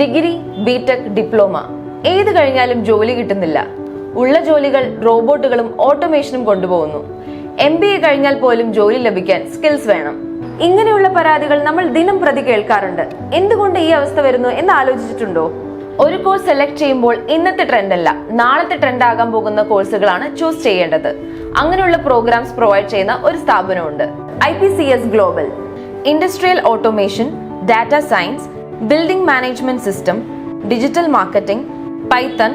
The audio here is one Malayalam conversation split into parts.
ഡിഗ്രി, ബിടെക്, ഡിപ്ലോമ ഏത് കഴിഞ്ഞാലും ജോലി കിട്ടുന്നില്ല. ഉള്ള ജോലികൾ റോബോട്ടുകളും ഓട്ടോമേഷനും കൊണ്ടുപോകുന്നു. MBA കഴിഞ്ഞാൽ പോലും ജോലി ലഭിക്കാൻ സ്കിൽസ് വേണം. ഇങ്ങനെയുള്ള പരാതികൾ നമ്മൾ ദിനം പ്രതി കേൾക്കാറുണ്ട്. എന്തുകൊണ്ട് ഈ അവസ്ഥ വരുന്നു എന്ന് ആലോചിച്ചിട്ടുണ്ടോ? ഒരു കോഴ്സ് സെലക്ട് ചെയ്യുമ്പോൾ ഇന്നത്തെ ട്രെൻഡ് അല്ല, നാളത്തെ ട്രെൻഡ് ആകാൻ പോകുന്ന കോഴ്സുകളാണ് ചൂസ് ചെയ്യേണ്ടത്. അങ്ങനെയുള്ള പ്രോഗ്രാംസ് പ്രൊവൈഡ് ചെയ്യുന്ന ഒരു സ്ഥാപനമുണ്ട്, IPCS global. Industrial automation, data science, building management system, digital marketing, Python,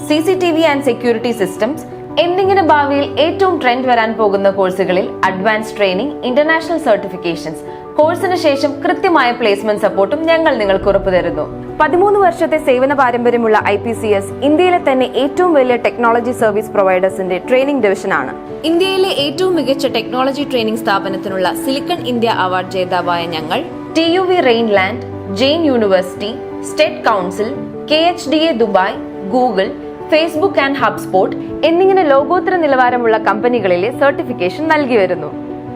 CCTV and security systems എന്നിങ്ങനെ ഭാവിയിൽ ഏറ്റവും ട്രെൻഡ് വരാൻ പോകുന്ന കോഴ്സുകളിൽ അഡ്വാൻസ് ട്രെയിനിങ്, ഇന്റർനാഷണൽ സർട്ടിഫിക്കേഷൻസ്, കോഴ്സിന് ശേഷം കൃത്യമായ പ്ലേസ്മെന്റ് സപ്പോർട്ടും ഞങ്ങൾ നിങ്ങൾക്ക് ഉറപ്പു തരുന്നു. 13 വർഷത്തെ സേവന പാരമ്പര്യമുള്ള IPCS ഇന്ത്യയിലെ തന്നെ ഏറ്റവും വലിയ ടെക്നോളജി സർവീസ് പ്രൊവൈഡേഴ്സിന്റെ ട്രെയിനിംഗ് ഡിവിഷനാണ്. ഇന്ത്യയിലെ ഏറ്റവും മികച്ച ടെക്നോളജി ട്രെയിനിംഗ് സ്ഥാപനത്തിനുള്ള സിലിക്കൺ ഇന്ത്യ അവാർഡ് ജേതാവായ ഞങ്ങൾ TUV Rheinland, Jain University, state council, KHDA Dubai, Google, Facebook and HubSpot എന്നിങ്ങനെ ലോകോത്തര നിലവാരമുള്ള കമ്പനികളിലെ സർട്ടിഫിക്കേഷൻ നൽകി വരുന്നു.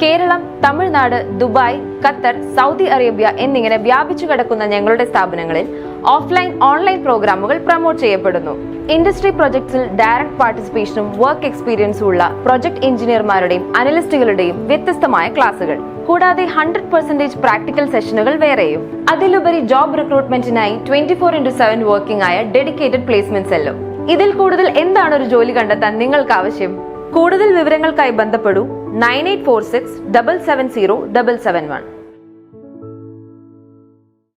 Keralam, Tamil Nadu, Dubai, Qatar, Saudi Arabia എന്നിങ്ങനെ വ്യാപിച്ചു കിടക്കുന്ന ഞങ്ങളുടെ സ്ഥാപനങ്ങളിൽ ഓഫ്ലൈൻ, ഓൺലൈൻ പ്രോഗ്രാമുകൾ പ്രൊമോട്ട് ചെയ്യപ്പെടുന്നു. ഇൻഡസ്ട്രി പ്രൊജക്ട്സിൽ ഡയറക്ട് പാർട്ടിസിപ്പേഷനും വർക്ക് എക്സ്പീരിയൻസും ഉള്ള പ്രൊജക്ട് എഞ്ചിനീയർമാരുടെയും അനലിസ്റ്റുകളുടെയും വ്യത്യസ്തമായ ക്ലാസുകൾ, കൂടാതെ 100% പ്രാക്ടിക്കൽ സെഷനുകൾ വേറെയും. അതിലുപരി ജോബ് റിക്രൂട്ട്മെന്റിനായി 24/7 വർക്കിംഗ് ആയ ഡെഡിക്കേറ്റഡ് പ്ലേസ്മെന്റ് സെല്ലും. ഇതിൽ കൂടുതൽ എന്താണ് ഒരു ജോലി കണ്ടെത്താൻ നിങ്ങൾക്ക് ആവശ്യം? കൂടുതൽ വിവരങ്ങൾക്കായി ബന്ധപ്പെടൂ 9846 770 771.